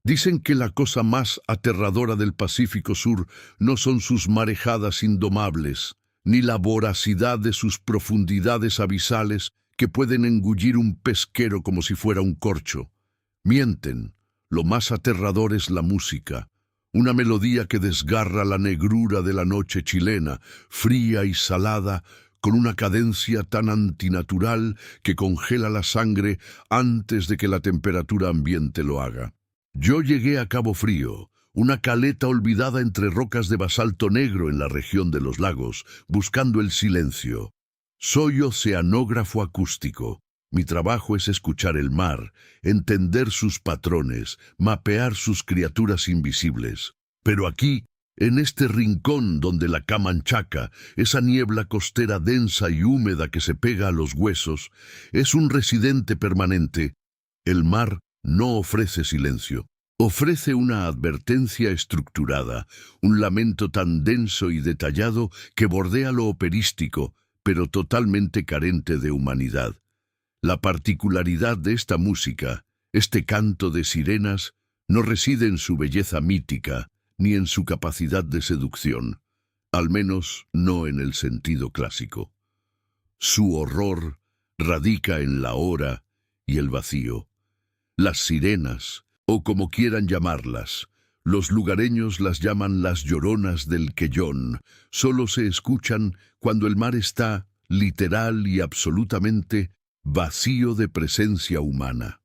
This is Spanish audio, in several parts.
Dicen que la cosa más aterradora del Pacífico Sur no son sus marejadas indomables, ni la voracidad de sus profundidades abisales que pueden engullir un pesquero como si fuera un corcho. Mienten, lo más aterrador es la música, una melodía que desgarra la negrura de la noche chilena, fría y salada, con una cadencia tan antinatural que congela la sangre antes de que la temperatura ambiente lo haga. Yo llegué a Cabo Frío, una caleta olvidada entre rocas de basalto negro en la región de los lagos, buscando el silencio. Soy oceanógrafo acústico. Mi trabajo es escuchar el mar, entender sus patrones, mapear sus criaturas invisibles. Pero aquí, en este rincón donde la Camanchaca, esa niebla costera densa y húmeda que se pega a los huesos, es un residente permanente, el mar no ofrece silencio. Ofrece una advertencia estructurada, un lamento tan denso y detallado que bordea lo operístico, pero totalmente carente de humanidad. La particularidad de esta música, este canto de sirenas, no reside en su belleza mítica, ni en su capacidad de seducción, al menos no en el sentido clásico. Su horror radica en la hora y el vacío. Las sirenas, o como quieran llamarlas, los lugareños las llaman las lloronas del Quellón, solo se escuchan cuando el mar está, literal y absolutamente, vacío de presencia humana.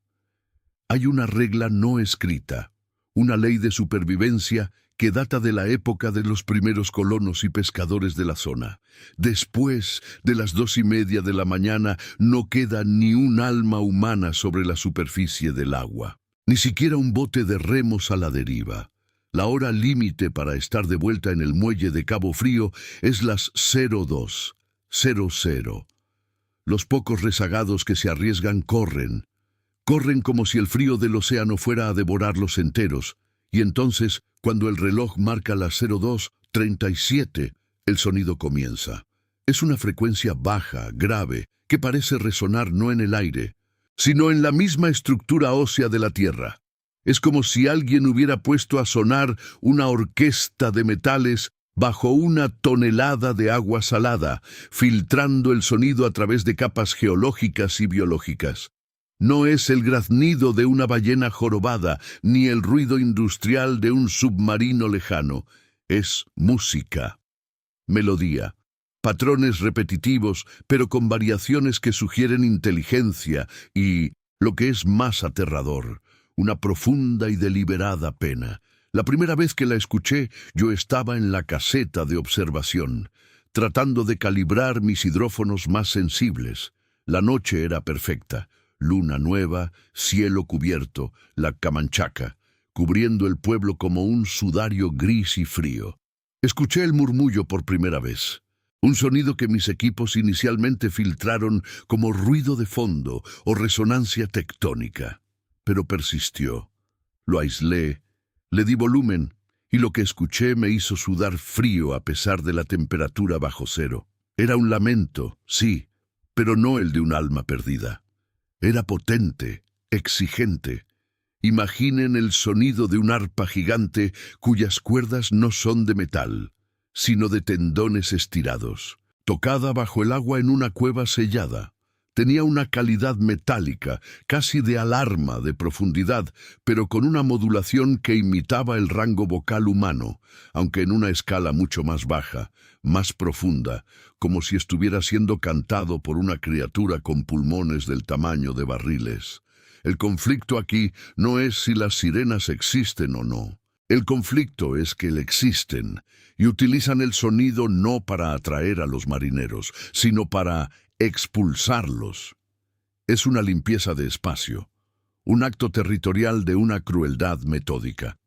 Hay una regla no escrita, una ley de supervivencia que data de la época de los primeros colonos y pescadores de la zona. Después de las 2:30 de la mañana no queda ni un alma humana sobre la superficie del agua, ni siquiera un bote de remos a la deriva. La hora límite para estar de vuelta en el muelle de Cabo Frío es las 02:00. Los pocos rezagados que se arriesgan corren como si el frío del océano fuera a devorarlos enteros, y entonces, cuando el reloj marca las 02:37, el sonido comienza. Es una frecuencia baja, grave, que parece resonar no en el aire, sino en la misma estructura ósea de la Tierra. Es como si alguien hubiera puesto a sonar una orquesta de metales bajo una tonelada de agua salada, filtrando el sonido a través de capas geológicas y biológicas. No es el graznido de una ballena jorobada, ni el ruido industrial de un submarino lejano. Es música, melodía, patrones repetitivos, pero con variaciones que sugieren inteligencia y, lo que es más aterrador, una profunda y deliberada pena. La primera vez que la escuché, yo estaba en la caseta de observación, tratando de calibrar mis hidrófonos más sensibles. La noche era perfecta. Luna nueva, cielo cubierto, la Camanchaca, cubriendo el pueblo como un sudario gris y frío. Escuché el murmullo por primera vez, un sonido que mis equipos inicialmente filtraron como ruido de fondo o resonancia tectónica, pero persistió. Lo aislé, le di volumen, y lo que escuché me hizo sudar frío a pesar de la temperatura bajo cero. Era un lamento, sí, pero no el de un alma perdida. Era potente, exigente. Imaginen el sonido de un arpa gigante cuyas cuerdas no son de metal, sino de tendones estirados, tocada bajo el agua en una cueva sellada. Tenía una calidad metálica, casi de alarma de profundidad, pero con una modulación que imitaba el rango vocal humano, aunque en una escala mucho más baja, más profunda, como si estuviera siendo cantado por una criatura con pulmones del tamaño de barriles. El conflicto aquí no es si las sirenas existen o no. El conflicto es que existen y utilizan el sonido no para atraer a los marineros, sino para expulsarlos. Es una limpieza de espacio, un acto territorial de una crueldad metódica.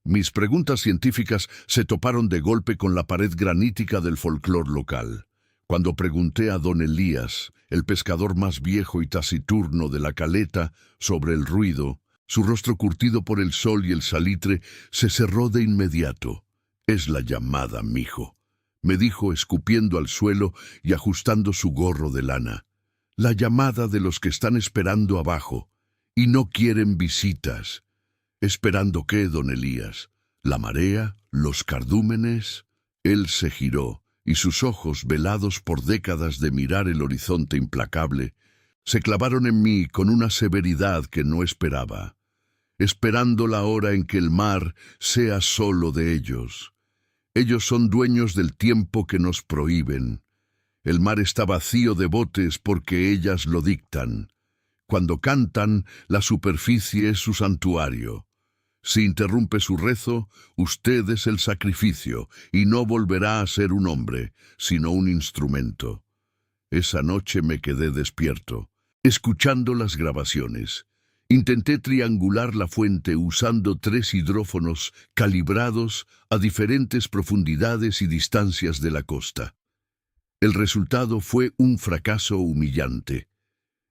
Mis preguntas científicas se toparon de golpe con la pared granítica del folclor local. Cuando pregunté a don Elías, el pescador más viejo y taciturno de la caleta, sobre el ruido, su rostro curtido por el sol y el salitre se cerró de inmediato. «Es la llamada, mijo», me dijo escupiendo al suelo y ajustando su gorro de lana. «La llamada de los que están esperando abajo y no quieren visitas. ¿Esperando qué, don Elías? ¿La marea? ¿Los cardúmenes? Él se giró, y sus ojos, velados por décadas de mirar el horizonte implacable, se clavaron en mí con una severidad que no esperaba, esperando la hora en que el mar sea solo de ellos. Ellos son dueños del tiempo que nos prohíben. El mar está vacío de botes porque ellas lo dictan. Cuando cantan, la superficie es su santuario. Si interrumpe su rezo, usted es el sacrificio, y no volverá a ser un hombre, sino un instrumento. Esa noche me quedé despierto, escuchando las grabaciones. Intenté triangular la fuente usando 3 hidrófonos calibrados a diferentes profundidades y distancias de la costa. El resultado fue un fracaso humillante.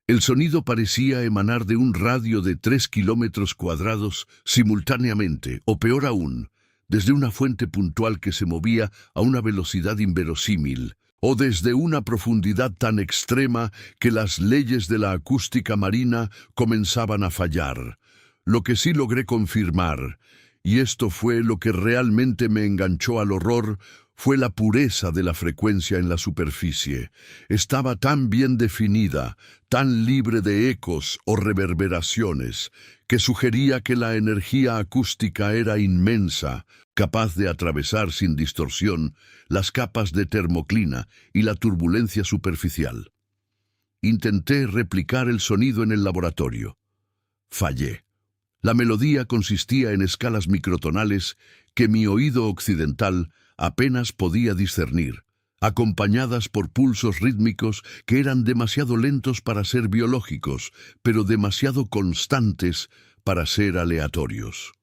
El sonido parecía emanar de un radio de 3 kilómetros cuadrados simultáneamente, o peor aún, desde una fuente puntual que se movía a una velocidad inverosímil, o desde una profundidad tan extrema que las leyes de la acústica marina comenzaban a fallar. Lo que sí logré confirmar, y esto fue lo que realmente me enganchó al horror, fue la pureza de la frecuencia en la superficie. Estaba tan bien definida, tan libre de ecos o reverberaciones, que sugería que la energía acústica era inmensa, capaz de atravesar sin distorsión las capas de termoclina y la turbulencia superficial. Intenté replicar el sonido en el laboratorio. Fallé. La melodía consistía en escalas microtonales que mi oído occidental apenas podía discernir, acompañadas por pulsos rítmicos que eran demasiado lentos para ser biológicos, pero demasiado constantes para ser aleatorios.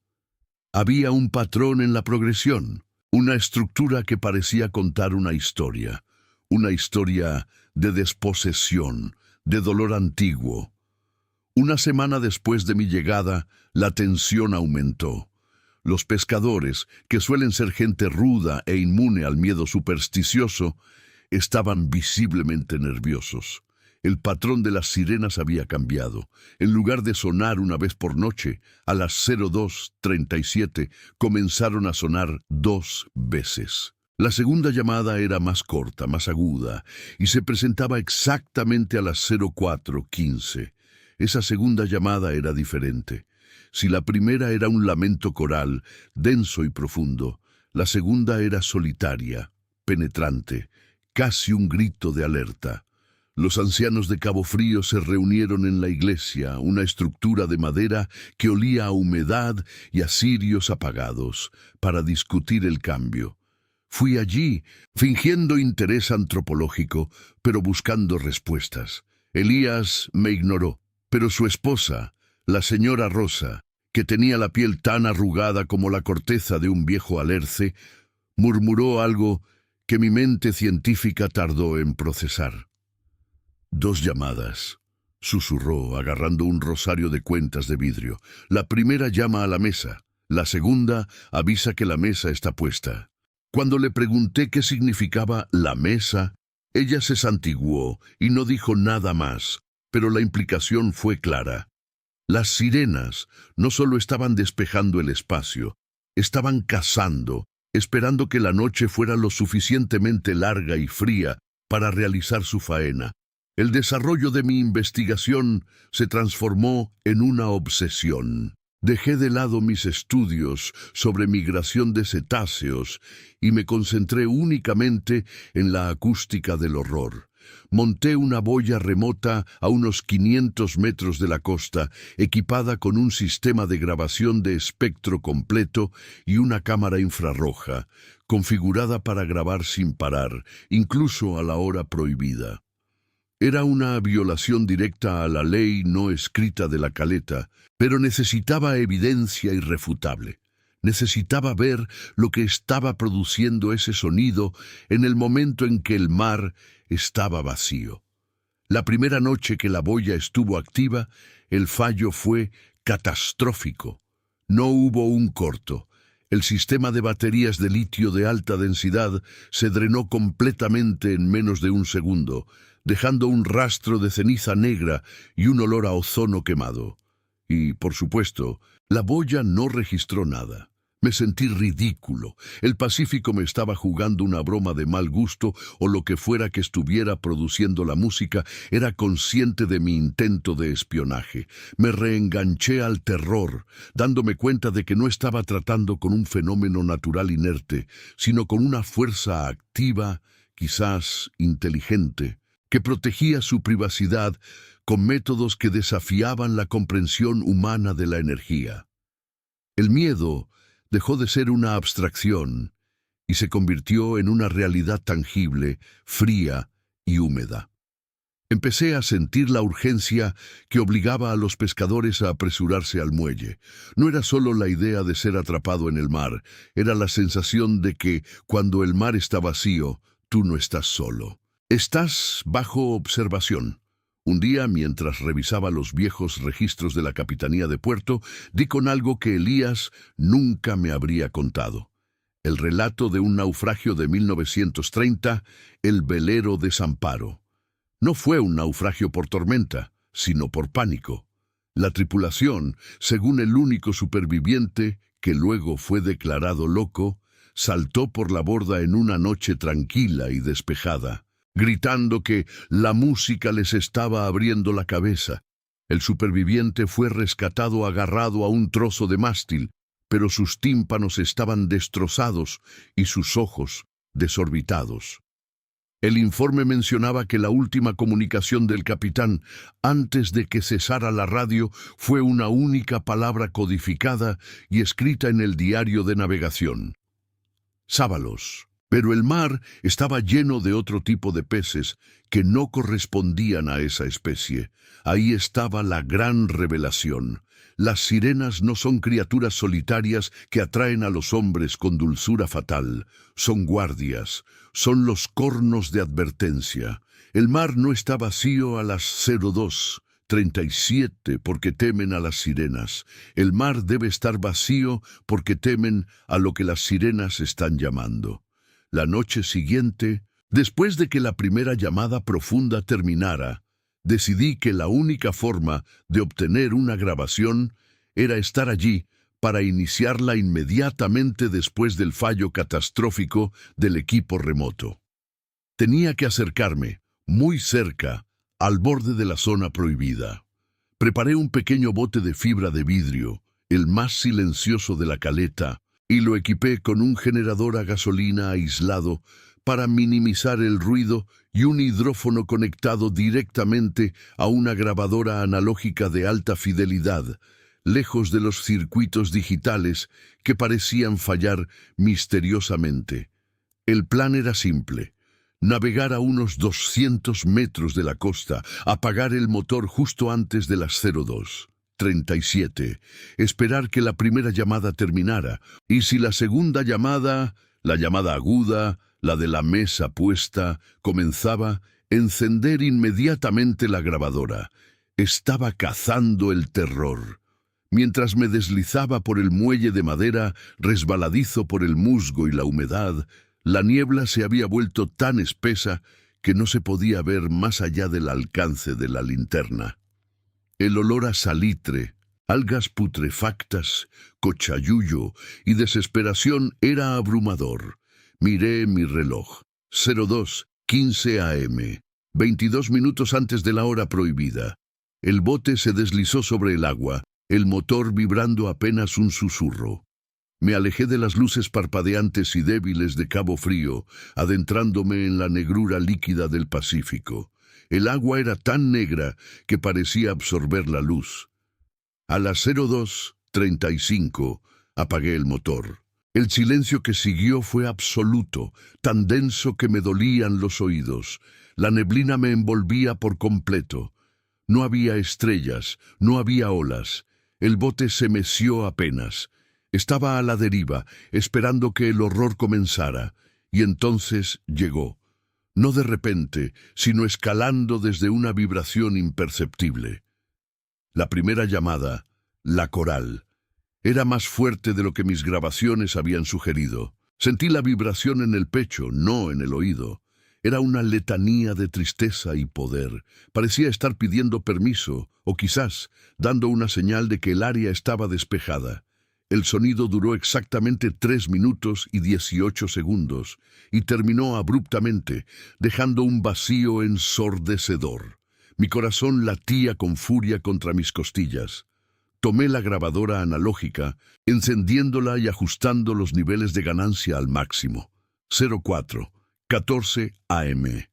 Había un patrón en la progresión, una estructura que parecía contar una historia de desposesión, de dolor antiguo. Una semana después de mi llegada, la tensión aumentó. Los pescadores, que suelen ser gente ruda e inmune al miedo supersticioso, estaban visiblemente nerviosos. El patrón de las sirenas había cambiado. En lugar de sonar una vez por noche, a las 02:37 comenzaron a sonar 2 veces. La segunda llamada era más corta, más aguda, y se presentaba exactamente a las 04:15. Esa segunda llamada era diferente. Si la primera era un lamento coral, denso y profundo, la segunda era solitaria, penetrante, casi un grito de alerta. Los ancianos de Cabo Frío se reunieron en la iglesia, una estructura de madera que olía a humedad y a cirios apagados, para discutir el cambio. Fui allí, fingiendo interés antropológico, pero buscando respuestas. Elías me ignoró, pero su esposa, la señora Rosa, que tenía la piel tan arrugada como la corteza de un viejo alerce, murmuró algo que mi mente científica tardó en procesar. 2 llamadas, susurró, agarrando un rosario de cuentas de vidrio. La primera llama a la mesa, la segunda avisa que la mesa está puesta. Cuando le pregunté qué significaba la mesa, ella se santiguó y no dijo nada más, pero la implicación fue clara. Las sirenas no solo estaban despejando el espacio, estaban cazando, esperando que la noche fuera lo suficientemente larga y fría para realizar su faena. El desarrollo de mi investigación se transformó en una obsesión. Dejé de lado mis estudios sobre migración de cetáceos y me concentré únicamente en la acústica del horror. Monté una boya remota a unos 500 metros de la costa, equipada con un sistema de grabación de espectro completo y una cámara infrarroja, configurada para grabar sin parar, incluso a la hora prohibida. Era una violación directa a la ley no escrita de la caleta, pero necesitaba evidencia irrefutable. Necesitaba ver lo que estaba produciendo ese sonido en el momento en que el mar estaba vacío. La primera noche que la boya estuvo activa, el fallo fue catastrófico. No hubo un corto. El sistema de baterías de litio de alta densidad se drenó completamente en menos de un segundo, dejando un rastro de ceniza negra y un olor a ozono quemado. Y, por supuesto, La boya no registró nada. Me sentí ridículo. El Pacífico me estaba jugando una broma de mal gusto o lo que fuera que estuviera produciendo la música. Era consciente de mi intento de espionaje. Me reenganché al terror, dándome cuenta de que no estaba tratando con un fenómeno natural inerte, sino con una fuerza activa, quizás inteligente, que protegía su privacidad con métodos que desafiaban la comprensión humana de la energía. El miedo dejó de ser una abstracción y se convirtió en una realidad tangible, fría y húmeda. Empecé a sentir la urgencia que obligaba a los pescadores a apresurarse al muelle. No era solo la idea de ser atrapado en el mar, era la sensación de que, cuando el mar está vacío, tú no estás solo. Estás bajo observación. Un día, mientras revisaba los viejos registros de la Capitanía de Puerto, di con algo que Elías nunca me habría contado. El relato de un naufragio de 1930, el velero Desamparo. No fue un naufragio por tormenta, sino por pánico. La tripulación, según el único superviviente, que luego fue declarado loco, saltó por la borda en una noche tranquila y despejada, gritando que la música les estaba abriendo la cabeza. El superviviente fue rescatado agarrado a un trozo de mástil, pero sus tímpanos estaban destrozados y sus ojos desorbitados. El informe mencionaba que la última comunicación del capitán, antes de que cesara la radio, fue una única palabra codificada y escrita en el diario de navegación: sábalos. Pero el mar estaba lleno de otro tipo de peces que no correspondían a esa especie. Ahí estaba la gran revelación. Las sirenas no son criaturas solitarias que atraen a los hombres con dulzura fatal. Son guardias, son los cornos de advertencia. El mar no está vacío a las 02:37 porque temen a las sirenas. El mar debe estar vacío porque temen a lo que las sirenas están llamando. La noche siguiente, después de que la primera llamada profunda terminara, decidí que la única forma de obtener una grabación era estar allí para iniciarla inmediatamente después del fallo catastrófico del equipo remoto. Tenía que acercarme, muy cerca, al borde de la zona prohibida. Preparé un pequeño bote de fibra de vidrio, el más silencioso de la caleta, y lo equipé con un generador a gasolina aislado para minimizar el ruido y un hidrófono conectado directamente a una grabadora analógica de alta fidelidad, lejos de los circuitos digitales que parecían fallar misteriosamente. El plan era simple: navegar a unos 200 metros de la costa, apagar el motor justo antes de las 02:37, esperar que la primera llamada terminara, y si la segunda llamada, la llamada aguda, la de la mesa puesta, comenzaba, encender inmediatamente la grabadora. Estaba cazando el terror. Mientras me deslizaba por el muelle de madera, resbaladizo por el musgo y la humedad, la niebla se había vuelto tan espesa que no se podía ver más allá del alcance de la linterna. El olor a salitre, algas putrefactas, cochayuyo y desesperación era abrumador. Miré mi reloj. 02:15 AM, 22 minutos antes de la hora prohibida. El bote se deslizó sobre el agua, el motor vibrando apenas un susurro. Me alejé de las luces parpadeantes y débiles de Cabo Frío, adentrándome en la negrura líquida del Pacífico. El agua era tan negra que parecía absorber la luz. A las 02:35 apagué el motor. El silencio que siguió fue absoluto, tan denso que me dolían los oídos. La neblina me envolvía por completo. No había estrellas, no había olas. El bote se meció apenas. Estaba a la deriva, esperando que el horror comenzara, y entonces llegó. No de repente, sino escalando desde una vibración imperceptible. La primera llamada, la coral, era más fuerte de lo que mis grabaciones habían sugerido. Sentí la vibración en el pecho, no en el oído. Era una letanía de tristeza y poder. Parecía estar pidiendo permiso, o quizás dando una señal de que el área estaba despejada. El sonido duró exactamente 3 minutos y 18 segundos, y terminó abruptamente, dejando un vacío ensordecedor. Mi corazón latía con furia contra mis costillas. Tomé la grabadora analógica, encendiéndola y ajustando los niveles de ganancia al máximo. 04:14 AM.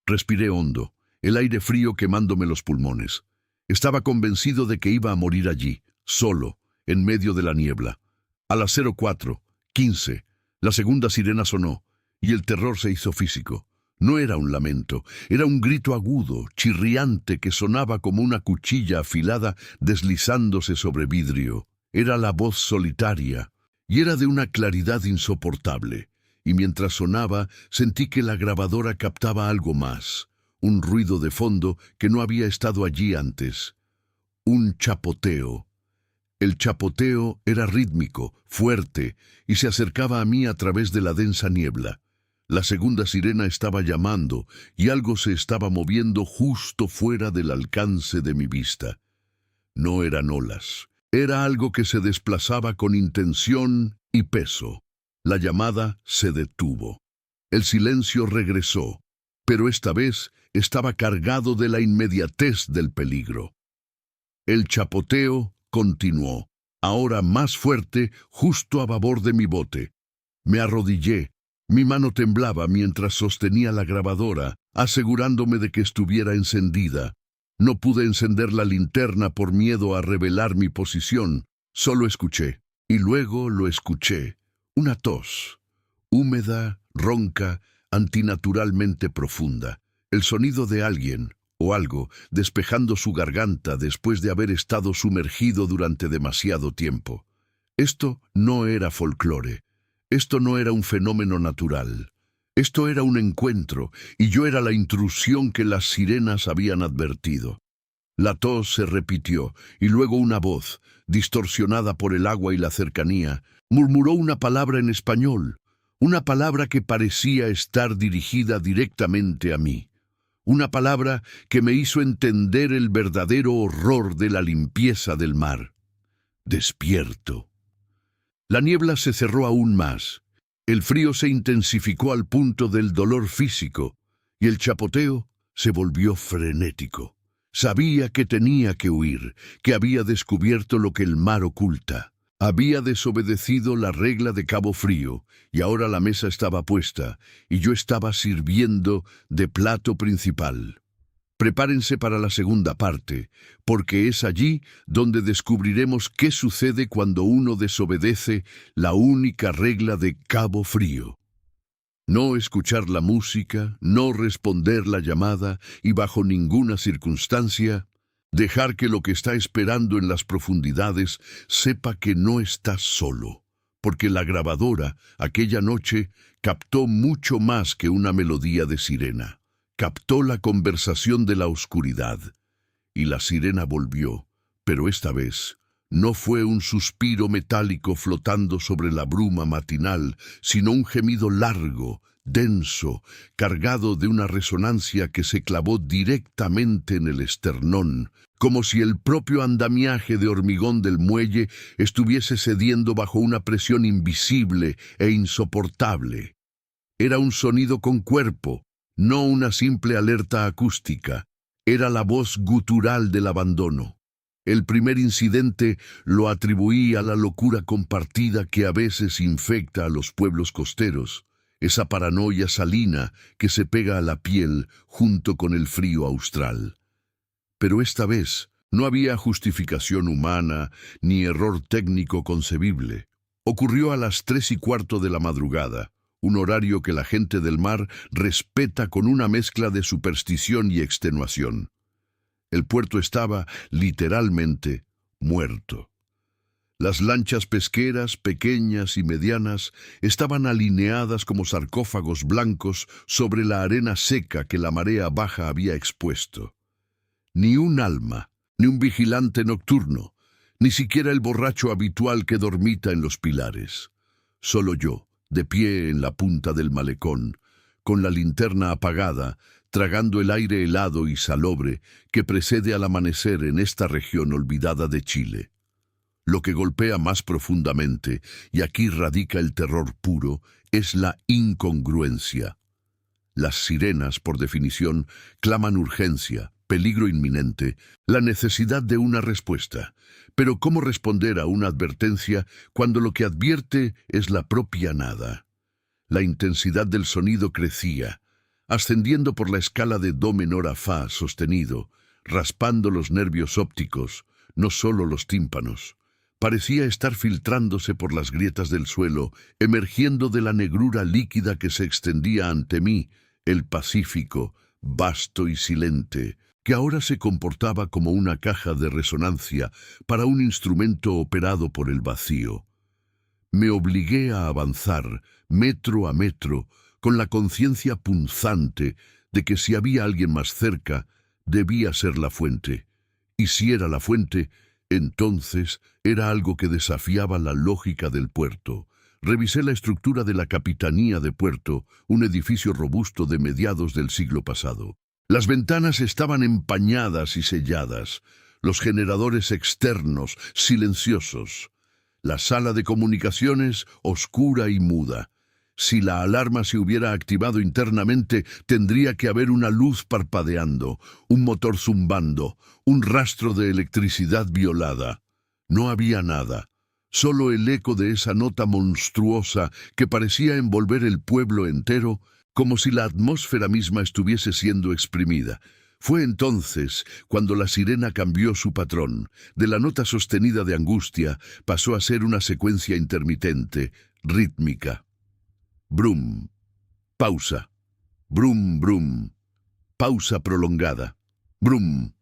Respiré hondo, el aire frío quemándome los pulmones. Estaba convencido de que iba a morir allí, solo, en medio de la niebla. A las 04:15, la segunda sirena sonó, y el terror se hizo físico. No era un lamento, era un grito agudo, chirriante, que sonaba como una cuchilla afilada deslizándose sobre vidrio. Era la voz solitaria, y era de una claridad insoportable. Y mientras sonaba, sentí que la grabadora captaba algo más, un ruido de fondo que no había estado allí antes. Un chapoteo. El chapoteo era rítmico, fuerte, y se acercaba a mí a través de la densa niebla. La segunda sirena estaba llamando, y algo se estaba moviendo justo fuera del alcance de mi vista. No eran olas. Era algo que se desplazaba con intención y peso. La llamada se detuvo. El silencio regresó, pero esta vez estaba cargado de la inmediatez del peligro. El chapoteo continuó, ahora más fuerte, justo a babor de mi bote. Me arrodillé. Mi mano temblaba mientras sostenía la grabadora, asegurándome de que estuviera encendida. No pude encender la linterna por miedo a revelar mi posición. Solo escuché, y luego lo escuché. Una tos, húmeda, ronca, antinaturalmente profunda. El sonido de alguien, o algo, despejando su garganta después de haber estado sumergido durante demasiado tiempo. Esto no era folclore. Esto no era un fenómeno natural. Esto era un encuentro, y yo era la intrusión que las sirenas habían advertido. La tos se repitió, y luego una voz, distorsionada por el agua y la cercanía, murmuró una palabra en español, una palabra que parecía estar dirigida directamente a mí. Una palabra que me hizo entender el verdadero horror de la limpieza del mar. Despierto. La niebla se cerró aún más. El frío se intensificó al punto del dolor físico, y el chapoteo se volvió frenético. Sabía que tenía que huir, que había descubierto lo que el mar oculta. Había desobedecido la regla de Cabo Frío, y ahora la mesa estaba puesta, y yo estaba sirviendo de plato principal. Prepárense para la segunda parte, porque es allí donde descubriremos qué sucede cuando uno desobedece la única regla de Cabo Frío. No escuchar la música, no responder la llamada y bajo ninguna circunstancia dejar que lo que está esperando en las profundidades sepa que no está solo, porque la grabadora aquella noche captó mucho más que una melodía de sirena. Captó la conversación de la oscuridad, y la sirena volvió, pero esta vez no fue un suspiro metálico flotando sobre la bruma matinal, sino un gemido largo, denso, cargado de una resonancia que se clavó directamente en el esternón, como si el propio andamiaje de hormigón del muelle estuviese cediendo bajo una presión invisible e insoportable. Era un sonido con cuerpo, no una simple alerta acústica. Era la voz gutural del abandono. El primer incidente lo atribuí a la locura compartida que a veces infecta a los pueblos costeros, esa paranoia salina que se pega a la piel junto con el frío austral. Pero esta vez no había justificación humana ni error técnico concebible. Ocurrió a las 3:15 de la madrugada, un horario que la gente del mar respeta con una mezcla de superstición y extenuación. El puerto estaba, literalmente, muerto. Las lanchas pesqueras, pequeñas y medianas, estaban alineadas como sarcófagos blancos sobre la arena seca que la marea baja había expuesto. Ni un alma, ni un vigilante nocturno, ni siquiera el borracho habitual que dormita en los pilares. Solo yo, de pie en la punta del malecón, con la linterna apagada, tragando el aire helado y salobre que precede al amanecer en esta región olvidada de Chile. Lo que golpea más profundamente, y aquí radica el terror puro, es la incongruencia. Las sirenas, por definición, claman urgencia, peligro inminente, la necesidad de una respuesta. Pero ¿cómo responder a una advertencia cuando lo que advierte es la propia nada? La intensidad del sonido crecía, ascendiendo por la escala de do menor a fa sostenido, raspando los nervios ópticos, no solo los tímpanos. Parecía estar filtrándose por las grietas del suelo, emergiendo de la negrura líquida que se extendía ante mí, el Pacífico, vasto y silente, que ahora se comportaba como una caja de resonancia para un instrumento operado por el vacío. Me obligué a avanzar, metro a metro, con la conciencia punzante de que si había alguien más cerca, debía ser la fuente. Y si era la fuente, entonces era algo que desafiaba la lógica del puerto. Revisé la estructura de la Capitanía de Puerto, un edificio robusto de mediados del siglo pasado. Las ventanas estaban empañadas y selladas, los generadores externos silenciosos, la sala de comunicaciones oscura y muda. Si la alarma se hubiera activado internamente, tendría que haber una luz parpadeando, un motor zumbando, un rastro de electricidad violada. No había nada, solo el eco de esa nota monstruosa que parecía envolver el pueblo entero, como si la atmósfera misma estuviese siendo exprimida. Fue entonces cuando la sirena cambió su patrón. De la nota sostenida de angustia pasó a ser una secuencia intermitente, rítmica. Brum, pausa, brum, brum, pausa prolongada, brum.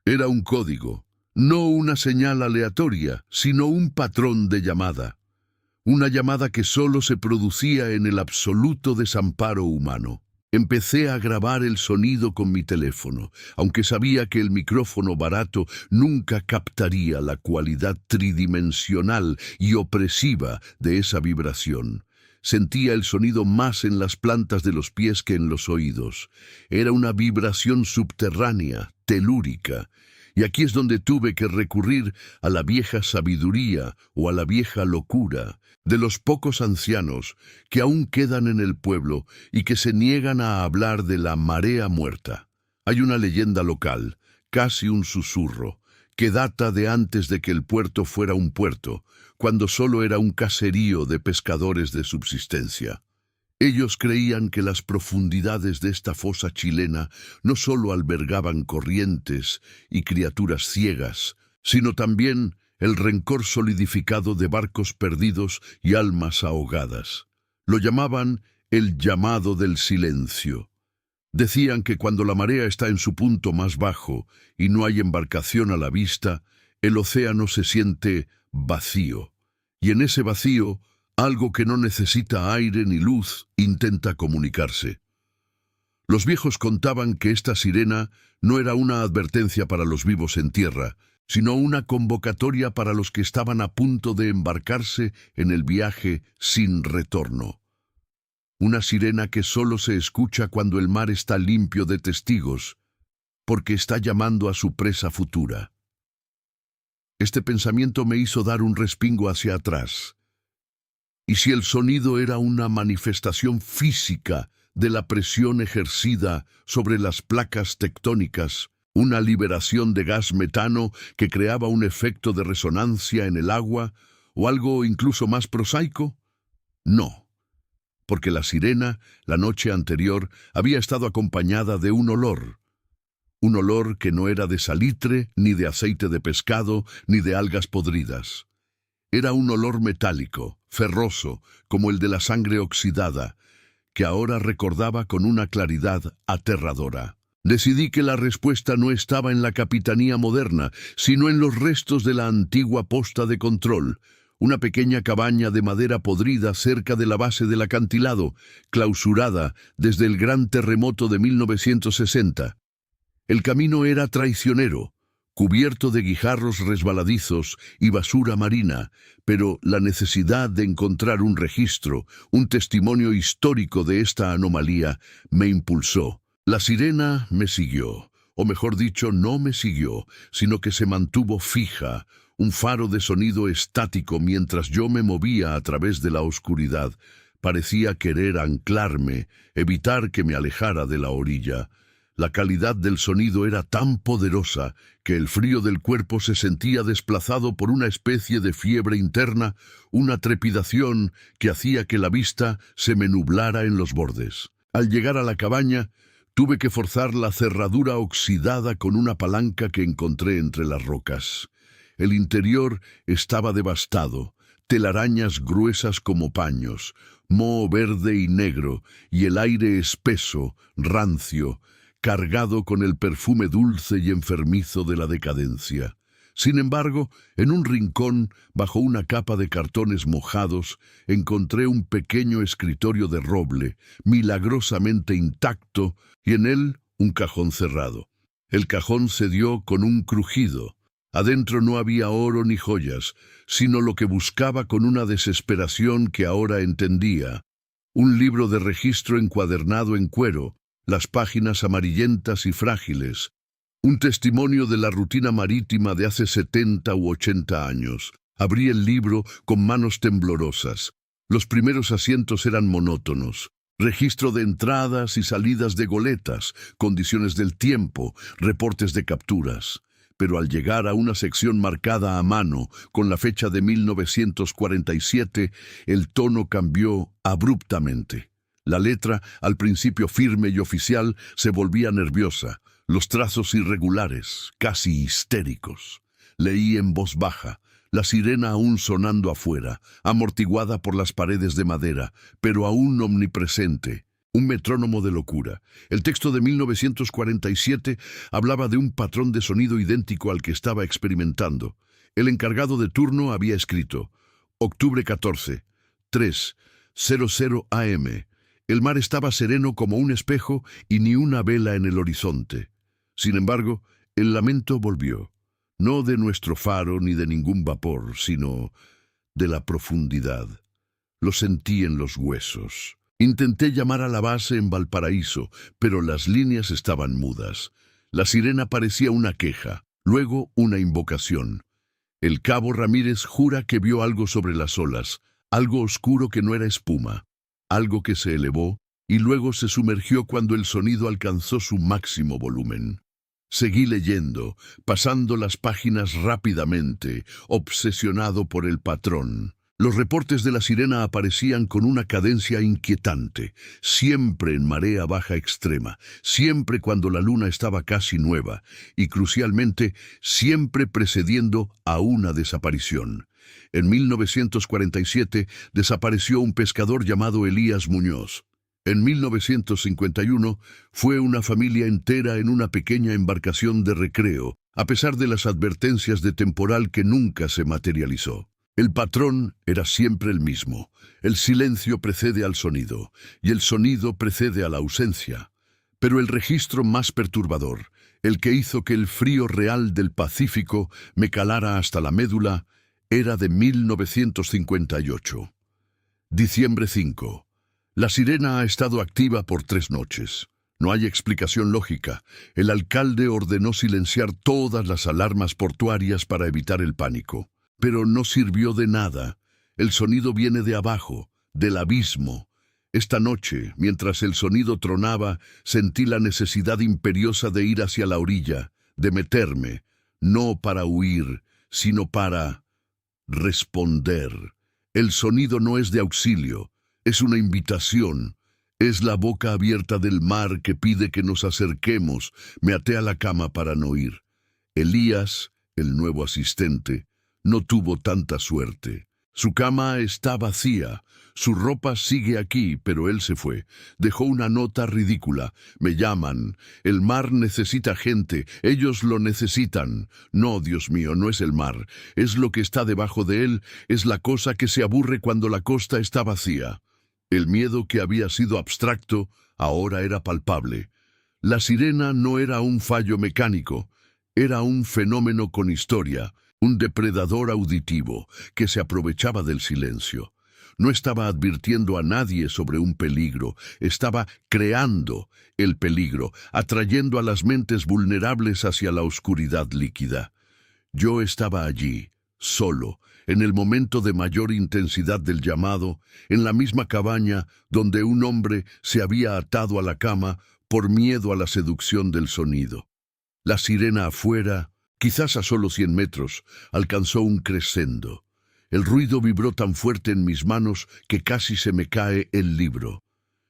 Era un código, no una señal aleatoria, sino un patrón de llamada. Una llamada que solo se producía en el absoluto desamparo humano. Empecé a grabar el sonido con mi teléfono, aunque sabía que el micrófono barato nunca captaría la cualidad tridimensional y opresiva de esa vibración. Sentía el sonido más en las plantas de los pies que en los oídos. Era una vibración subterránea, telúrica. Y aquí es donde tuve que recurrir a la vieja sabiduría o a la vieja locura de los pocos ancianos que aún quedan en el pueblo y que se niegan a hablar de la marea muerta. Hay una leyenda local, casi un susurro, que data de antes de que el puerto fuera un puerto, cuando solo era un caserío de pescadores de subsistencia. Ellos creían que las profundidades de esta fosa chilena no solo albergaban corrientes y criaturas ciegas, sino también el rencor solidificado de barcos perdidos y almas ahogadas. Lo llamaban el llamado del silencio. Decían que cuando la marea está en su punto más bajo y no hay embarcación a la vista, el océano se siente vacío, y en ese vacío algo que no necesita aire ni luz intenta comunicarse. Los viejos contaban que esta sirena no era una advertencia para los vivos en tierra, sino una convocatoria para los que estaban a punto de embarcarse en el viaje sin retorno. Una sirena que solo se escucha cuando el mar está limpio de testigos, porque está llamando a su presa futura. Este pensamiento me hizo dar un respingo hacia atrás. Y si el sonido era una manifestación física de la presión ejercida sobre las placas tectónicas, una liberación de gas metano que creaba un efecto de resonancia en el agua, o algo incluso más prosaico, no, porque la sirena, la noche anterior, había estado acompañada de un olor que no era de salitre, ni de aceite de pescado, ni de algas podridas. Era un olor metálico, ferroso, como el de la sangre oxidada, que ahora recordaba con una claridad aterradora. Decidí que la respuesta no estaba en la capitanía moderna, sino en los restos de la antigua posta de control, una pequeña cabaña de madera podrida cerca de la base del acantilado, clausurada desde el gran terremoto de 1960. El camino era traicionero, cubierto de guijarros resbaladizos y basura marina, pero la necesidad de encontrar un registro, un testimonio histórico de esta anomalía, me impulsó. La sirena me siguió, o mejor dicho, no me siguió, sino que se mantuvo fija, un faro de sonido estático mientras yo me movía a través de la oscuridad. Parecía querer anclarme, evitar que me alejara de la orilla. La calidad del sonido era tan poderosa que el frío del cuerpo se sentía desplazado por una especie de fiebre interna, una trepidación que hacía que la vista se me nublara en los bordes. Al llegar a la cabaña, tuve que forzar la cerradura oxidada con una palanca que encontré entre las rocas. El interior estaba devastado, telarañas gruesas como paños, moho verde y negro, y el aire espeso, rancio, cargado con el perfume dulce y enfermizo de la decadencia. Sin embargo, en un rincón, bajo una capa de cartones mojados, encontré un pequeño escritorio de roble, milagrosamente intacto, y en él un cajón cerrado. El cajón cedió con un crujido. Adentro no había oro ni joyas, sino lo que buscaba con una desesperación que ahora entendía. Un libro de registro encuadernado en cuero, las páginas amarillentas y frágiles. Un testimonio de la rutina marítima de hace 70 u 80 años. Abrí el libro con manos temblorosas. Los primeros asientos eran monótonos. Registro de entradas y salidas de goletas, condiciones del tiempo, reportes de capturas. Pero al llegar a una sección marcada a mano, con la fecha de 1947, el tono cambió abruptamente. La letra, al principio firme y oficial, se volvía nerviosa, los trazos irregulares, casi histéricos. Leí en voz baja, la sirena aún sonando afuera, amortiguada por las paredes de madera, pero aún omnipresente. Un metrónomo de locura. El texto de 1947 hablaba de un patrón de sonido idéntico al que estaba experimentando. El encargado de turno había escrito: Octubre 14, 3:00 AM. El mar estaba sereno como un espejo y ni una vela en el horizonte. Sin embargo, el lamento volvió. No de nuestro faro ni de ningún vapor, sino de la profundidad. Lo sentí en los huesos. Intenté llamar a la base en Valparaíso, pero las líneas estaban mudas. La sirena parecía una queja, luego una invocación. El cabo Ramírez jura que vio algo sobre las olas, algo oscuro que no era espuma, algo que se elevó y luego se sumergió cuando el sonido alcanzó su máximo volumen. Seguí leyendo, pasando las páginas rápidamente, obsesionado por el patrón. Los reportes de la sirena aparecían con una cadencia inquietante, siempre en marea baja extrema, siempre cuando la luna estaba casi nueva, y crucialmente, siempre precediendo a una desaparición. En 1947 desapareció un pescador llamado Elías Muñoz. En 1951 fue una familia entera en una pequeña embarcación de recreo, a pesar de las advertencias de temporal que nunca se materializó. El patrón era siempre el mismo. El silencio precede al sonido, y el sonido precede a la ausencia. Pero el registro más perturbador, el que hizo que el frío real del Pacífico me calara hasta la médula, era de 1958. Diciembre 5. La sirena ha estado activa por 3 noches. No hay explicación lógica. El alcalde ordenó silenciar todas las alarmas portuarias para evitar el pánico. Pero no sirvió de nada. El sonido viene de abajo, del abismo. Esta noche, mientras el sonido tronaba, sentí la necesidad imperiosa de ir hacia la orilla, de meterme, no para huir, sino para responder. El sonido no es de auxilio, es una invitación. Es la boca abierta del mar que pide que nos acerquemos. Me até a la cama para no ir. Elías, el nuevo asistente, no tuvo tanta suerte. Su cama está vacía, su ropa sigue aquí, pero él se fue. Dejó una nota ridícula. Me llaman. El mar necesita gente. Ellos lo necesitan. No, Dios mío, no es el mar. Es lo que está debajo de él. Es la cosa que se aburre cuando la costa está vacía. El miedo que había sido abstracto, ahora era palpable. La sirena no era un fallo mecánico. Era un fenómeno con historia, un depredador auditivo que se aprovechaba del silencio. No estaba advirtiendo a nadie sobre un peligro, estaba creando el peligro, atrayendo a las mentes vulnerables hacia la oscuridad líquida. Yo estaba allí, solo, en el momento de mayor intensidad del llamado, en la misma cabaña donde un hombre se había atado a la cama por miedo a la seducción del sonido. La sirena afuera, quizás a solo 100 metros, alcanzó un crescendo. El ruido vibró tan fuerte en mis manos que casi se me cae el libro.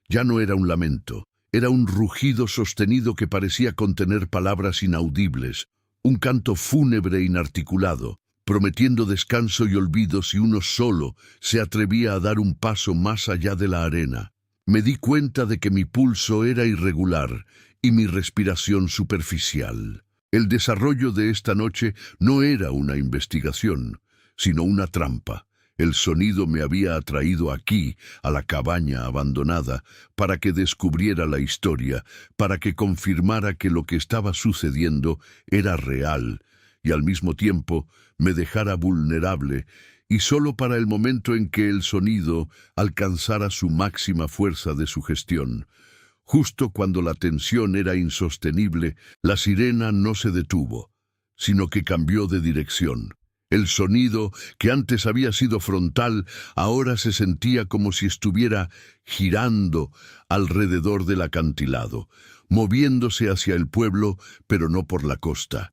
Ya no era un lamento, era un rugido sostenido que parecía contener palabras inaudibles, un canto fúnebre inarticulado, prometiendo descanso y olvido si uno solo se atrevía a dar un paso más allá de la arena. Me di cuenta de que mi pulso era irregular y mi respiración superficial. El desarrollo de esta noche no era una investigación, sino una trampa. El sonido me había atraído aquí, a la cabaña abandonada, para que descubriera la historia, para que confirmara que lo que estaba sucediendo era real, y al mismo tiempo me dejara vulnerable, y solo para el momento en que el sonido alcanzara su máxima fuerza de sugestión. Justo cuando la tensión era insostenible, la sirena no se detuvo, sino que cambió de dirección. El sonido, que antes había sido frontal, ahora se sentía como si estuviera girando alrededor del acantilado, moviéndose hacia el pueblo, pero no por la costa.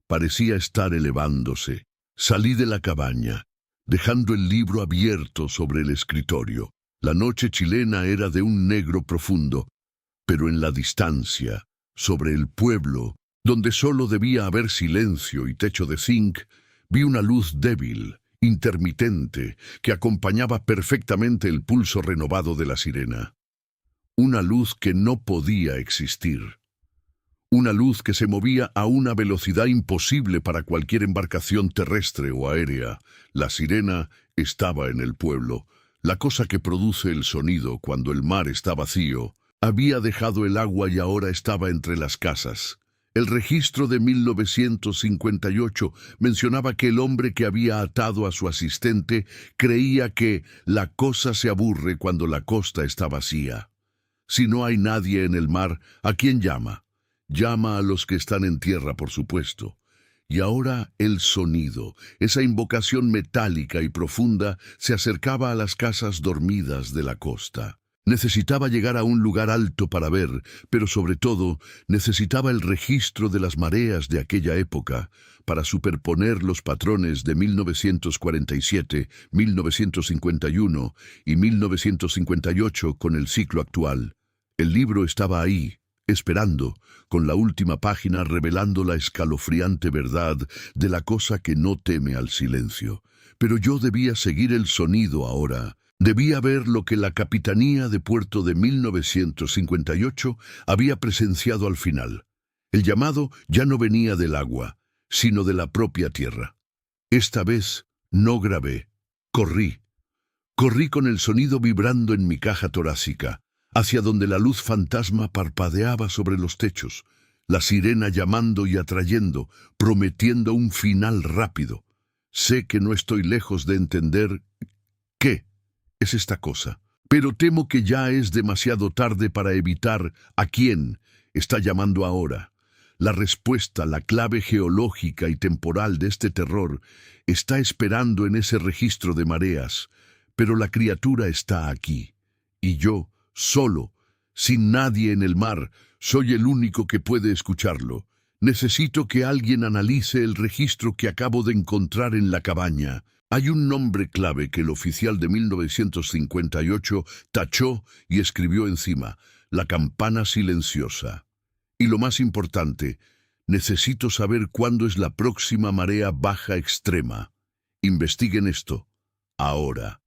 Parecía estar elevándose. Salí de la cabaña, dejando el libro abierto sobre el escritorio. La noche chilena era de un negro profundo, pero en la distancia, sobre el pueblo, donde solo debía haber silencio y techo de zinc, vi una luz débil, intermitente, que acompañaba perfectamente el pulso renovado de la sirena. Una luz que no podía existir. Una luz que se movía a una velocidad imposible para cualquier embarcación terrestre o aérea. La sirena estaba en el pueblo, la cosa que produce el sonido cuando el mar está vacío. Había dejado el agua y ahora estaba entre las casas. El registro de 1958 mencionaba que el hombre que había atado a su asistente creía que la cosa se aburre cuando la costa está vacía. Si no hay nadie en el mar, ¿a quién llama? Llama a los que están en tierra, por supuesto. Y ahora el sonido, esa invocación metálica y profunda, se acercaba a las casas dormidas de la costa. Necesitaba llegar a un lugar alto para ver, pero sobre todo necesitaba el registro de las mareas de aquella época para superponer los patrones de 1947, 1951 y 1958 con el ciclo actual. El libro estaba ahí, esperando, con la última página revelando la escalofriante verdad de la cosa que no teme al silencio. Pero yo debía seguir el sonido ahora. Debía ver lo que la Capitanía de Puerto de 1958 había presenciado al final. El llamado ya no venía del agua, sino de la propia tierra. Esta vez no grabé, corrí. Corrí con el sonido vibrando en mi caja torácica, hacia donde la luz fantasma parpadeaba sobre los techos, la sirena llamando y atrayendo, prometiendo un final rápido. Sé que no estoy lejos de entender qué es esta cosa, pero temo que ya es demasiado tarde para evitar a quién está llamando ahora. La respuesta, la clave geológica y temporal de este terror está esperando en ese registro de mareas, pero la criatura está aquí, y yo, solo, sin nadie en el mar, soy el único que puede escucharlo. Necesito que alguien analice el registro que acabo de encontrar en la cabaña. Hay un nombre clave que el oficial de 1958 tachó y escribió encima: la campana silenciosa. Y lo más importante, necesito saber cuándo es la próxima marea baja extrema. Investiguen esto, ahora,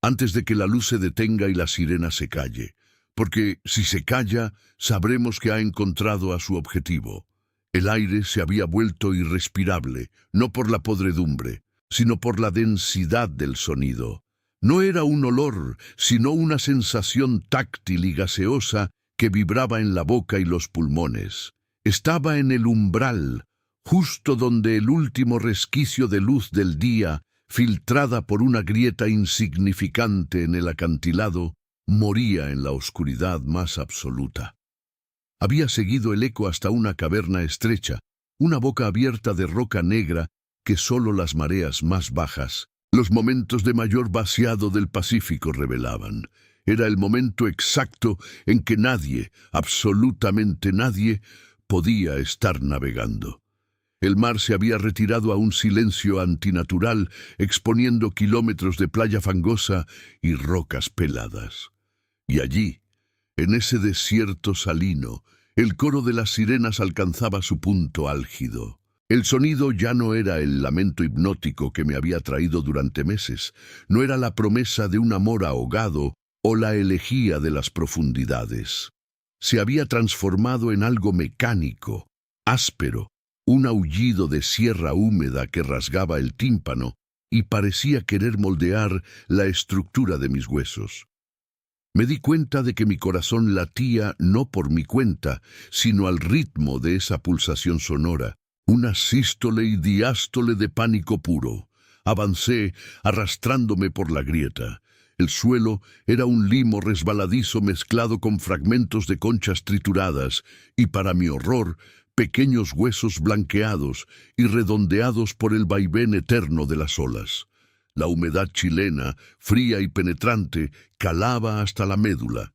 antes de que la luz se detenga y la sirena se calle, porque si se calla, sabremos que ha encontrado a su objetivo. El aire se había vuelto irrespirable, no por la podredumbre, sino por la densidad del sonido. No era un olor, sino una sensación táctil y gaseosa que vibraba en la boca y los pulmones. Estaba en el umbral, justo donde el último resquicio de luz del día, filtrada por una grieta insignificante en el acantilado, moría en la oscuridad más absoluta. Había seguido el eco hasta una caverna estrecha, una boca abierta de roca negra que solo las mareas más bajas, los momentos de mayor vaciado del Pacífico revelaban. Era el momento exacto en que nadie, absolutamente nadie, podía estar navegando. El mar se había retirado a un silencio antinatural, exponiendo kilómetros de playa fangosa y rocas peladas. Y allí, en ese desierto salino, el coro de las sirenas alcanzaba su punto álgido. El sonido ya no era el lamento hipnótico que me había traído durante meses, no era la promesa de un amor ahogado o la elegía de las profundidades. Se había transformado en algo mecánico, áspero, un aullido de sierra húmeda que rasgaba el tímpano y parecía querer moldear la estructura de mis huesos. Me di cuenta de que mi corazón latía no por mi cuenta, sino al ritmo de esa pulsación sonora, una sístole y diástole de pánico puro. Avancé, arrastrándome por la grieta. El suelo era un limo resbaladizo mezclado con fragmentos de conchas trituradas, y para mi horror, pequeños huesos blanqueados y redondeados por el vaivén eterno de las olas. La humedad chilena, fría y penetrante, calaba hasta la médula.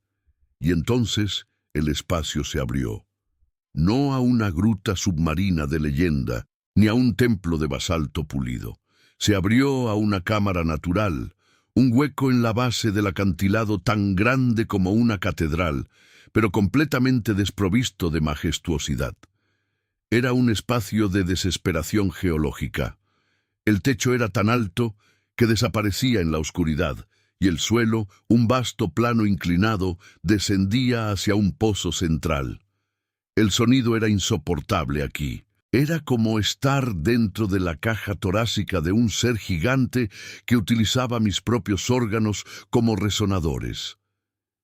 Y entonces el espacio se abrió. No a una gruta submarina de leyenda, ni a un templo de basalto pulido. Se abrió a una cámara natural, un hueco en la base del acantilado tan grande como una catedral, pero completamente desprovisto de majestuosidad. Era un espacio de desesperación geológica. El techo era tan alto que desaparecía en la oscuridad, y el suelo, un vasto plano inclinado, descendía hacia un pozo central. El sonido era insoportable aquí. Era como estar dentro de la caja torácica de un ser gigante que utilizaba mis propios órganos como resonadores.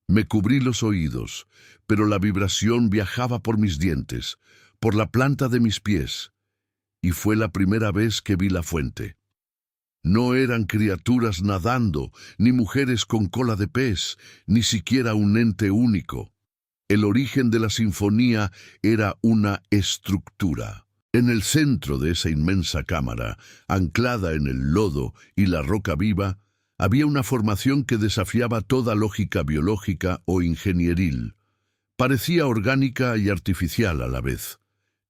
Me cubrí los oídos, pero la vibración viajaba por mis dientes, por la planta de mis pies, y fue la primera vez que vi la fuente. No eran criaturas nadando, ni mujeres con cola de pez, ni siquiera un ente único. El origen de la sinfonía era una estructura. En el centro de esa inmensa cámara, anclada en el lodo y la roca viva, había una formación que desafiaba toda lógica biológica o ingenieril. Parecía orgánica y artificial a la vez.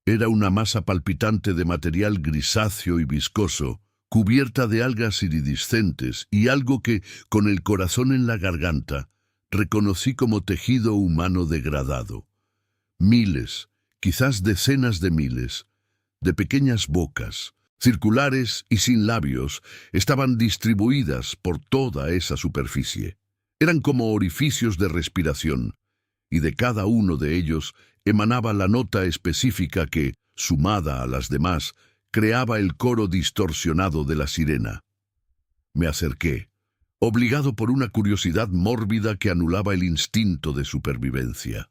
Era una masa palpitante de material grisáceo y viscoso, cubierta de algas iridiscentes y algo que, con el corazón en la garganta, reconocí como tejido humano degradado. Miles, quizás decenas de miles, de pequeñas bocas, circulares y sin labios, estaban distribuidas por toda esa superficie. Eran como orificios de respiración, y de cada uno de ellos emanaba la nota específica que, sumada a las demás, creaba el coro distorsionado de la sirena. Me acerqué, obligado por una curiosidad mórbida que anulaba el instinto de supervivencia.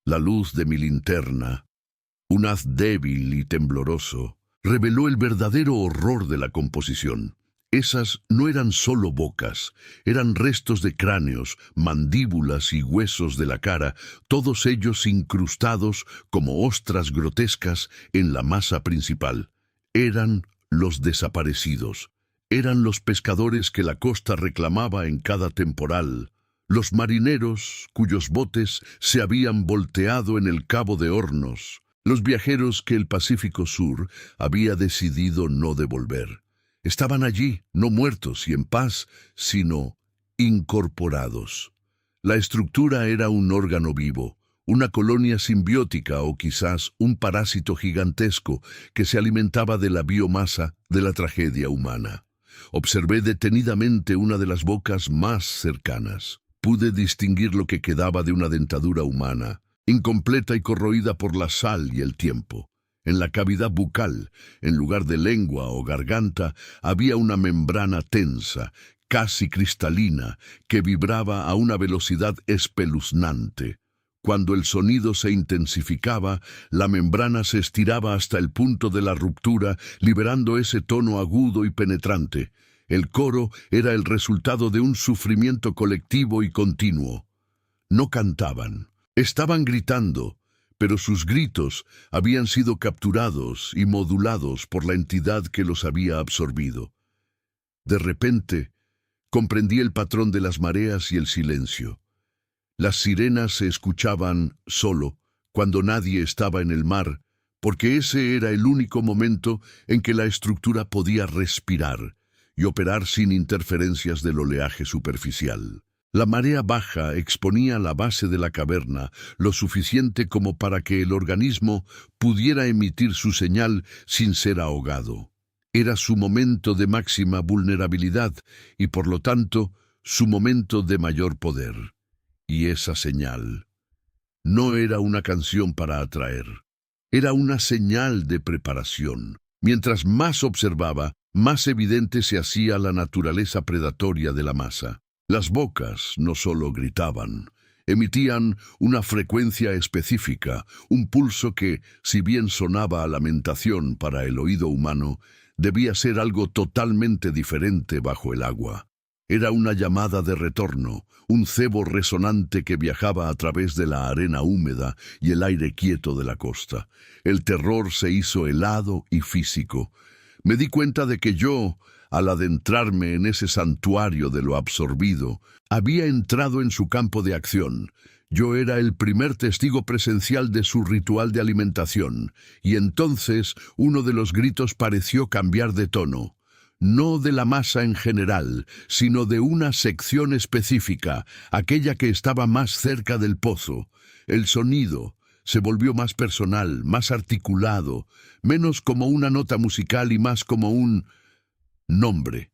La luz de mi linterna, un haz débil y tembloroso, reveló el verdadero horror de la composición. Esas no eran solo bocas, eran restos de cráneos, mandíbulas y huesos de la cara, todos ellos incrustados como ostras grotescas en la masa principal. Eran los desaparecidos, eran los pescadores que la costa reclamaba en cada temporal, los marineros cuyos botes se habían volteado en el Cabo de Hornos, los viajeros que el Pacífico Sur había decidido no devolver. Estaban allí, no muertos y en paz, sino incorporados. La estructura era un órgano vivo, una colonia simbiótica o quizás un parásito gigantesco que se alimentaba de la biomasa de la tragedia humana. Observé detenidamente una de las bocas más cercanas. Pude distinguir lo que quedaba de una dentadura humana, incompleta y corroída por la sal y el tiempo. En la cavidad bucal, en lugar de lengua o garganta, había una membrana tensa, casi cristalina, que vibraba a una velocidad espeluznante. Cuando el sonido se intensificaba, la membrana se estiraba hasta el punto de la ruptura, liberando ese tono agudo y penetrante. El coro era el resultado de un sufrimiento colectivo y continuo. No cantaban, estaban gritando, pero sus gritos habían sido capturados y modulados por la entidad que los había absorbido. De repente, comprendí el patrón de las mareas y el silencio. Las sirenas se escuchaban solo cuando nadie estaba en el mar, porque ese era el único momento en que la estructura podía respirar y operar sin interferencias del oleaje superficial. La marea baja exponía la base de la caverna lo suficiente como para que el organismo pudiera emitir su señal sin ser ahogado. Era su momento de máxima vulnerabilidad y, por lo tanto, su momento de mayor poder. Y esa señal no era una canción para atraer, era una señal de preparación. Mientras más observaba, más evidente se hacía la naturaleza predatoria de la masa. Las bocas no solo gritaban, emitían una frecuencia específica, un pulso que, si bien sonaba a lamentación para el oído humano, debía ser algo totalmente diferente bajo el agua. Era una llamada de retorno, un cebo resonante que viajaba a través de la arena húmeda y el aire quieto de la costa. El terror se hizo helado y físico. Me di cuenta de que yo, al adentrarme en ese santuario de lo absorbido, había entrado en su campo de acción. Yo era el primer testigo presencial de su ritual de alimentación, y entonces uno de los gritos pareció cambiar de tono. No de la masa en general, sino de una sección específica, aquella que estaba más cerca del pozo. El sonido se volvió más personal, más articulado, menos como una nota musical y más como un nombre.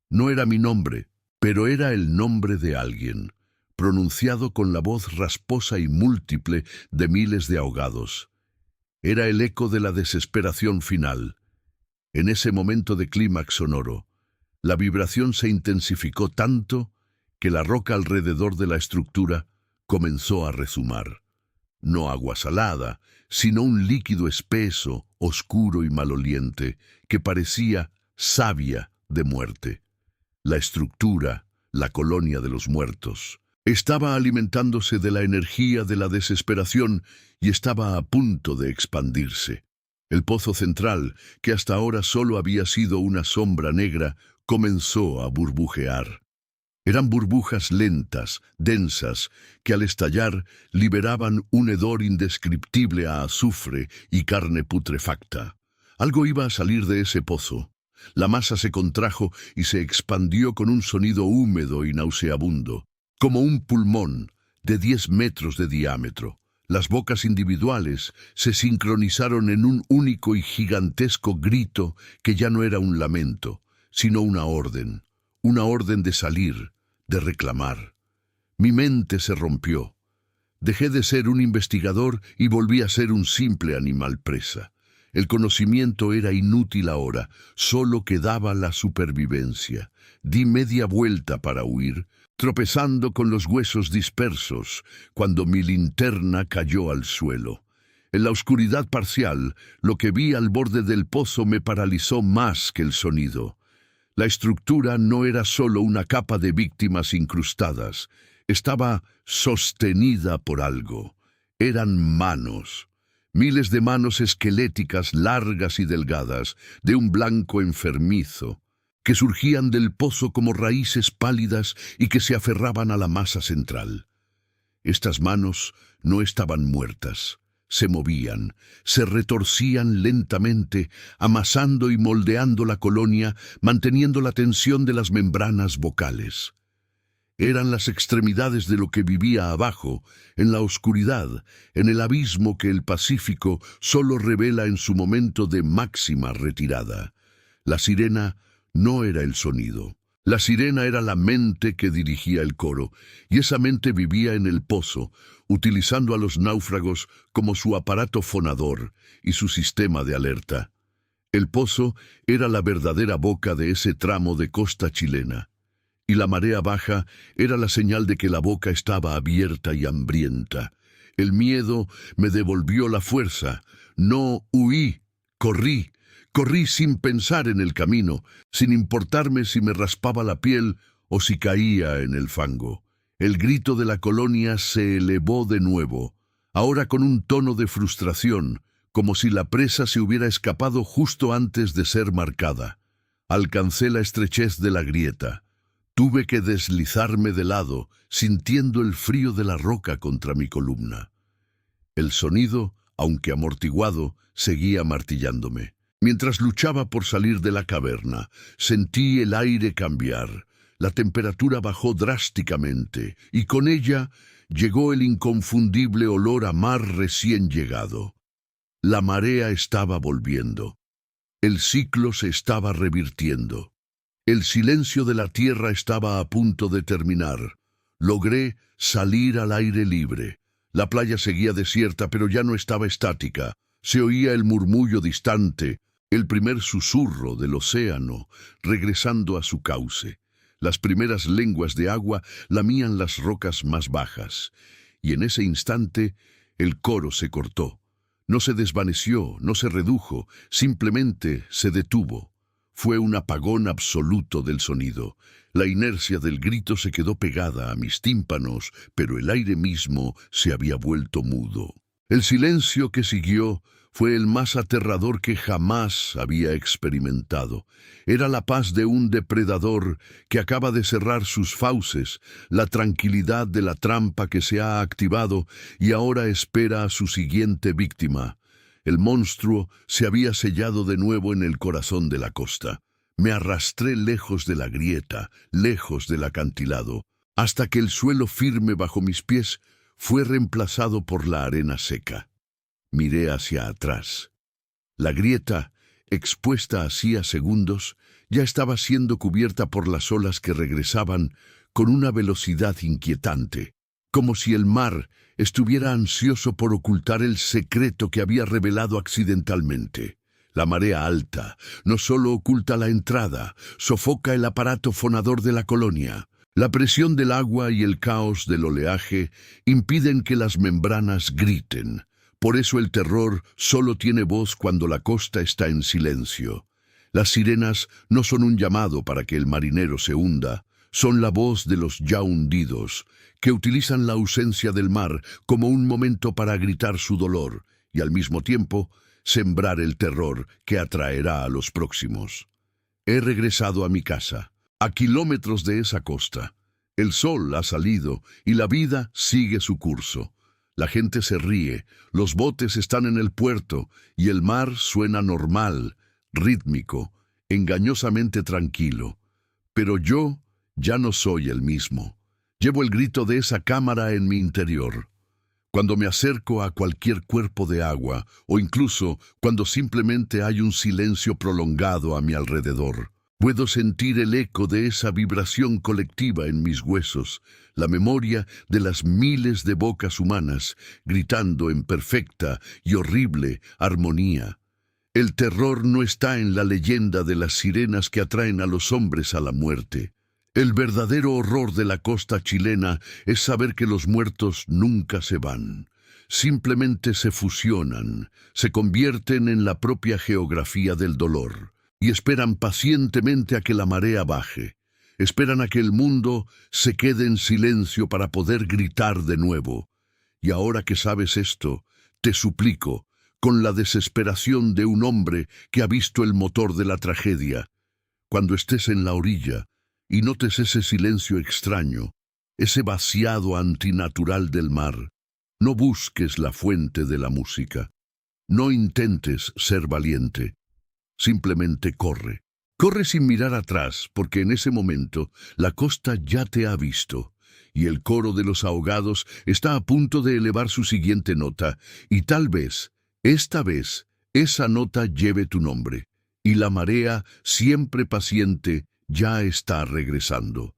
No era mi nombre, pero era el nombre de alguien, pronunciado con la voz rasposa y múltiple de miles de ahogados. Era el eco de la desesperación final. En ese momento de clímax sonoro, la vibración se intensificó tanto que la roca alrededor de la estructura comenzó a rezumar. No agua salada, sino un líquido espeso, oscuro y maloliente, que parecía savia de muerte. La estructura, la colonia de los muertos, estaba alimentándose de la energía de la desesperación y estaba a punto de expandirse. El pozo central, que hasta ahora solo había sido una sombra negra, comenzó a burbujear. Eran burbujas lentas, densas, que al estallar liberaban un hedor indescriptible a azufre y carne putrefacta. Algo iba a salir de ese pozo. La masa se contrajo y se expandió con un sonido húmedo y nauseabundo, como un pulmón de 10 metros de diámetro. Las bocas individuales se sincronizaron en un único y gigantesco grito que ya no era un lamento, sino una orden de salir, de reclamar. Mi mente se rompió. Dejé de ser un investigador y volví a ser un simple animal presa. El conocimiento era inútil ahora, solo quedaba la supervivencia. Di media vuelta para huir, tropezando con los huesos dispersos, cuando mi linterna cayó al suelo. En la oscuridad parcial, lo que vi al borde del pozo me paralizó más que el sonido. La estructura no era solo una capa de víctimas incrustadas, estaba sostenida por algo. Eran manos. Miles de manos esqueléticas largas y delgadas, de un blanco enfermizo, que surgían del pozo como raíces pálidas y que se aferraban a la masa central. Estas manos no estaban muertas, se movían, se retorcían lentamente, amasando y moldeando la colonia, manteniendo la tensión de las membranas vocales. Eran las extremidades de lo que vivía abajo, en la oscuridad, en el abismo que el Pacífico solo revela en su momento de máxima retirada. La sirena no era el sonido. La sirena era la mente que dirigía el coro, y esa mente vivía en el pozo, utilizando a los náufragos como su aparato fonador y su sistema de alerta. El pozo era la verdadera boca de ese tramo de costa chilena, y la marea baja era la señal de que la boca estaba abierta y hambrienta. El miedo me devolvió la fuerza. No huí, corrí. Corrí sin pensar en el camino, sin importarme si me raspaba la piel o si caía en el fango. El grito de la colonia se elevó de nuevo, ahora con un tono de frustración, como si la presa se hubiera escapado justo antes de ser marcada. Alcancé la estrechez de la grieta. Tuve que deslizarme de lado, sintiendo el frío de la roca contra mi columna. El sonido, aunque amortiguado, seguía martillándome. Mientras luchaba por salir de la caverna, sentí el aire cambiar. La temperatura bajó drásticamente y con ella llegó el inconfundible olor a mar recién llegado. La marea estaba volviendo. El ciclo se estaba revirtiendo. El silencio de la tierra estaba a punto de terminar. Logré salir al aire libre. La playa seguía desierta, pero ya no estaba estática. Se oía el murmullo distante, el primer susurro del océano, regresando a su cauce. Las primeras lenguas de agua lamían las rocas más bajas, y en ese instante el coro se cortó. No se desvaneció, no se redujo, simplemente se detuvo. Fue un apagón absoluto del sonido. La inercia del grito se quedó pegada a mis tímpanos, pero el aire mismo se había vuelto mudo. El silencio que siguió fue el más aterrador que jamás había experimentado. Era la paz de un depredador que acaba de cerrar sus fauces, la tranquilidad de la trampa que se ha activado y ahora espera a su siguiente víctima. El monstruo se había sellado de nuevo en el corazón de la costa. Me arrastré lejos de la grieta, lejos del acantilado, hasta que el suelo firme bajo mis pies fue reemplazado por la arena seca. Miré hacia atrás. La grieta, expuesta hacía segundos, ya estaba siendo cubierta por las olas que regresaban con una velocidad inquietante, como si el mar estuviera ansioso por ocultar el secreto que había revelado accidentalmente. La marea alta no solo oculta la entrada, sofoca el aparato fonador de la colonia. La presión del agua y el caos del oleaje impiden que las membranas griten. Por eso el terror solo tiene voz cuando la costa está en silencio. Las sirenas no son un llamado para que el marinero se hunda, son la voz de los ya hundidos, que utilizan la ausencia del mar como un momento para gritar su dolor y al mismo tiempo sembrar el terror que atraerá a los próximos. He regresado a mi casa, a kilómetros de esa costa. El sol ha salido y la vida sigue su curso. La gente se ríe, los botes están en el puerto y el mar suena normal, rítmico, engañosamente tranquilo. Pero yo ya no soy el mismo. Llevo el grito de esa cámara en mi interior. Cuando me acerco a cualquier cuerpo de agua, o incluso cuando simplemente hay un silencio prolongado a mi alrededor, puedo sentir el eco de esa vibración colectiva en mis huesos, la memoria de las miles de bocas humanas gritando en perfecta y horrible armonía. El terror no está en la leyenda de las sirenas que atraen a los hombres a la muerte. El verdadero horror de la costa chilena es saber que los muertos nunca se van. Simplemente se fusionan, se convierten en la propia geografía del dolor y esperan pacientemente a que la marea baje. Esperan a que el mundo se quede en silencio para poder gritar de nuevo. Y ahora que sabes esto, te suplico, con la desesperación de un hombre que ha visto el motor de la tragedia, cuando estés en la orilla y notes ese silencio extraño, ese vaciado antinatural del mar, no busques la fuente de la música. No intentes ser valiente. Simplemente corre. Corre sin mirar atrás, porque en ese momento la costa ya te ha visto, y el coro de los ahogados está a punto de elevar su siguiente nota, y tal vez, esta vez, esa nota lleve tu nombre, y la marea, siempre paciente, ya está regresando.